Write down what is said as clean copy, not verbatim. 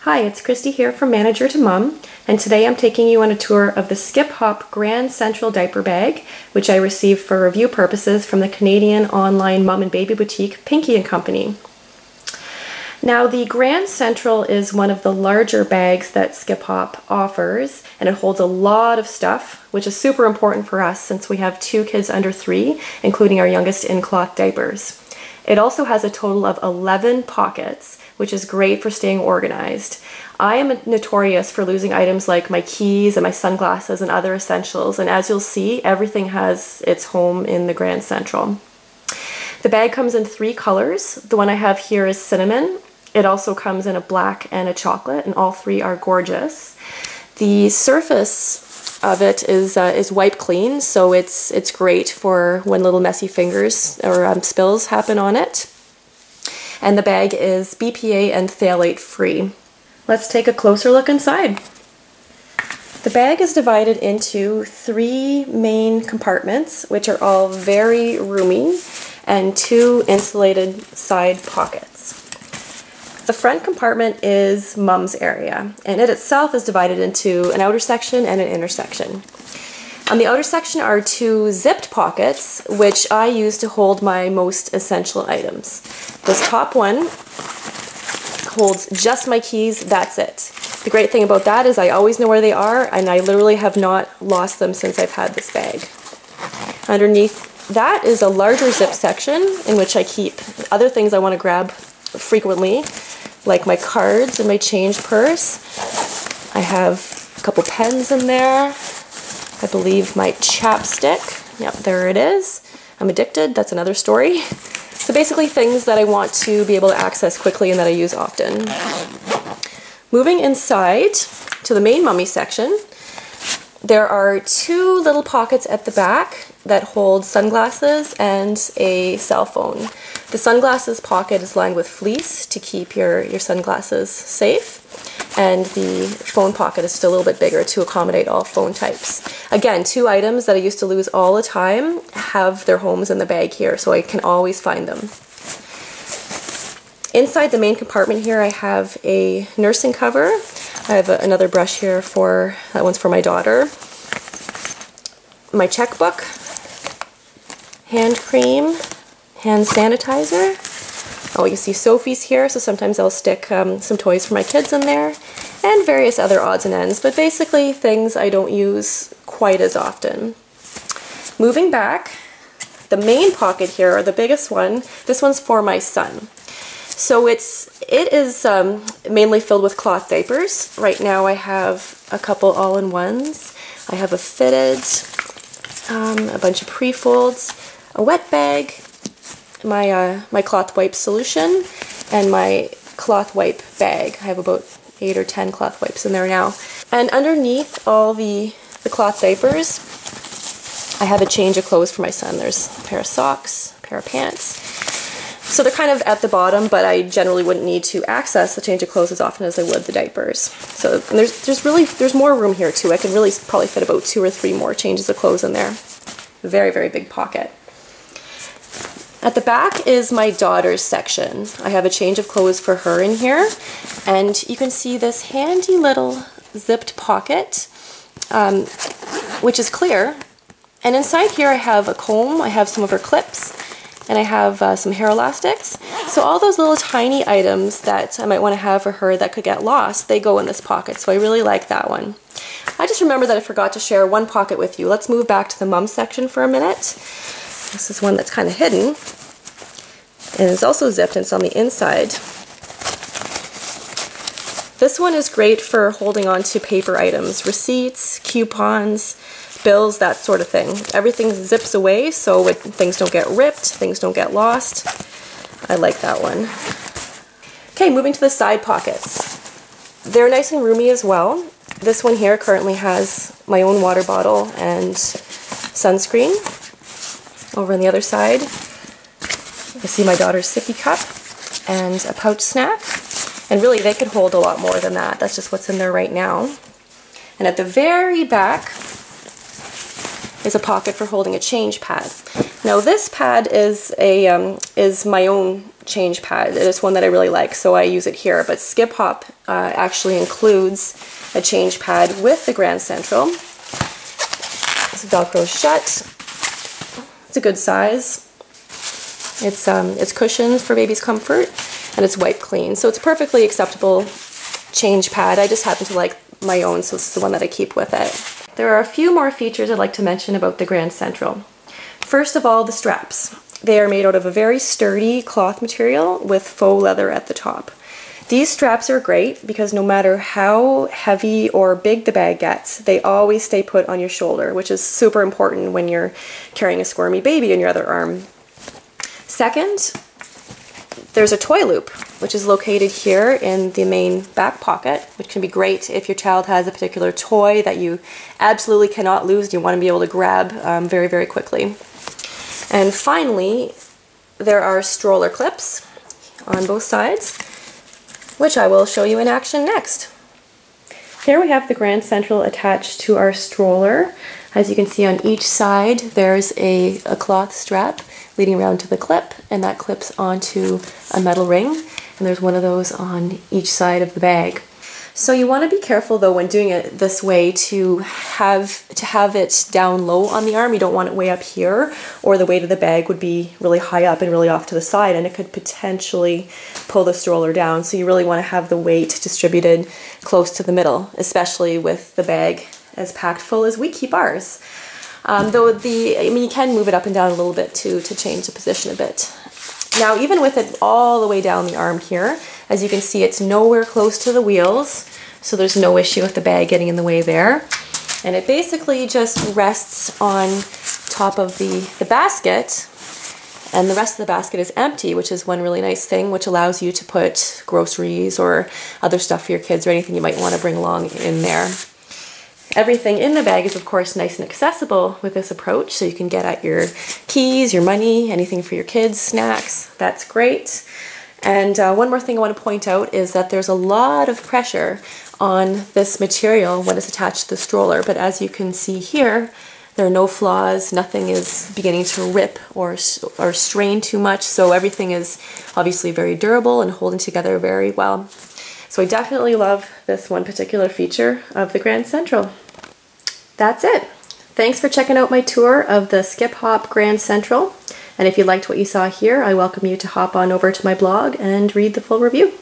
Hi, it's Christy here from Manager to Mom, and today I'm taking you on a tour of the Skip Hop Grand Central diaper bag, which I received for review purposes from the Canadian online mom and baby boutique Pinky & Company. Now, the Grand Central is one of the larger bags that Skip Hop offers, and it holds a lot of stuff, which is super important for us since we have 2 kids under 3, including our youngest in cloth diapers. It also has a total of 11 pockets, which is great for staying organized. I am notorious for losing items like my keys and my sunglasses and other essentials, and as you'll see, everything has its home in the Grand Central. The bag comes in 3 colors. The one I have here is cinnamon. It also comes in a black and a chocolate, and all 3 are gorgeous. The surface of it is wipe clean, so it's great for when little messy fingers or spills happen on it. And the bag is BPA and phthalate free. Let's take a closer look inside. The bag is divided into 3 main compartments, which are all very roomy, and 2 insulated side pockets. The front compartment is Mom's area, and it itself is divided into an outer section and an inner section. On the outer section are 2 zipped pockets, which I use to hold my most essential items. This top one holds just my keys, that's it. The great thing about that is I always know where they are, and I literally have not lost them since I've had this bag. Underneath that is a larger zip section in which I keep other things I want to grab frequently, like my cards and my change purse. I have a couple pens in there. I believe my chapstick. Yep, there it is. I'm addicted, that's another story. So basically things that I want to be able to access quickly and that I use often. Moving inside to the main mummy section, there are 2 little pockets at the back that hold sunglasses and a cell phone. The sunglasses pocket is lined with fleece to keep your sunglasses safe, and the phone pocket is just a little bit bigger to accommodate all phone types. Again, 2 items that I used to lose all the time have their homes in the bag here, so I can always find them. Inside the main compartment here, I have a nursing cover. I have another brush here that one's for my daughter. My checkbook, hand cream, hand sanitizer. Oh, you see Sophie's here, so sometimes I'll stick some toys for my kids in there, and various other odds and ends, but basically things I don't use quite as often. Moving back, the main pocket here, or the biggest one, this one's for my son. So it is mainly filled with cloth diapers. Right now I have a couple all-in-ones. I have a fitted, a bunch of pre-folds, a wet bag, my cloth wipe solution, and my cloth wipe bag. I have about 8 or 10 cloth wipes in there now. And underneath all the cloth diapers, I have a change of clothes for my son. There's a pair of socks, a pair of pants. So they're kind of at the bottom, but I generally wouldn't need to access the change of clothes as often as I would the diapers. So there's more room here too. I can really probably fit about 2 or 3 more changes of clothes in there. Very, very big pocket. At the back is my daughter's section. I have a change of clothes for her in here, and you can see this handy little zipped pocket, which is clear. And inside here I have a comb, I have some of her clips, and I have some hair elastics. So all those little tiny items that I might want to have for her that could get lost, they go in this pocket, so I really like that one. I just remembered that I forgot to share one pocket with you. Let's move back to the mum section for a minute. This is one that's kind of hidden, and it's also zipped and it's on the inside. This one is great for holding on to paper items, receipts, coupons, bills, that sort of thing. Everything zips away so things don't get ripped, things don't get lost. I like that one. Okay, moving to the side pockets. They're nice and roomy as well. This one here currently has my own water bottle and sunscreen. Over on the other side, I see my daughter's sippy cup and a pouch snack. And really, they could hold a lot more than that. That's just what's in there right now. And at the very back is a pocket for holding a change pad. Now this pad is my own change pad. It is one that I really like, so I use it here. But Skip Hop actually includes a change pad with the Grand Central. It's Velcro shut. It's a good size. It's cushioned for baby's comfort, and it's wipe clean, so it's a perfectly acceptable change pad. I just happen to like my own, so it's the one that I keep with it. There are a few more features I'd like to mention about the Grand Central. First of all, the straps. They are made out of a very sturdy cloth material with faux leather at the top. These straps are great because no matter how heavy or big the bag gets, they always stay put on your shoulder, which is super important when you're carrying a squirmy baby in your other arm. Second, there's a toy loop, which is located here in the main back pocket, which can be great if your child has a particular toy that you absolutely cannot lose and you want to be able to grab very, very quickly. And finally, there are stroller clips on both sides, which I will show you in action next. Here we have the Grand Central attached to our stroller. As you can see, on each side there's a cloth strap leading around to the clip, and that clips onto a metal ring, and there's one of those on each side of the bag. So you want to be careful though when doing it this way to have it down low on the arm. You don't want it way up here, or the weight of the bag would be really high up and really off to the side, and it could potentially pull the stroller down. So you really want to have the weight distributed close to the middle, especially with the bag as packed full as we keep ours. Though you can move it up and down a little bit to change the position a bit. Now, even with it all the way down the arm here, as you can see, it's nowhere close to the wheels, so there's no issue with the bag getting in the way there. And it basically just rests on top of the basket, and the rest of the basket is empty, which is one really nice thing, which allows you to put groceries or other stuff for your kids or anything you might want to bring along in there. Everything in the bag is of course nice and accessible with this approach, so you can get at your keys, your money, anything for your kids, snacks. That's great. And one more thing I want to point out is that there's a lot of pressure on this material when it's attached to the stroller, but as you can see here, there are no flaws, nothing is beginning to rip or strain too much, so everything is obviously very durable and holding together very well. So I definitely love this one particular feature of the Grand Central. That's it. Thanks for checking out my tour of the Skip Hop Grand Central. And if you liked what you saw here, I welcome you to hop on over to my blog and read the full review.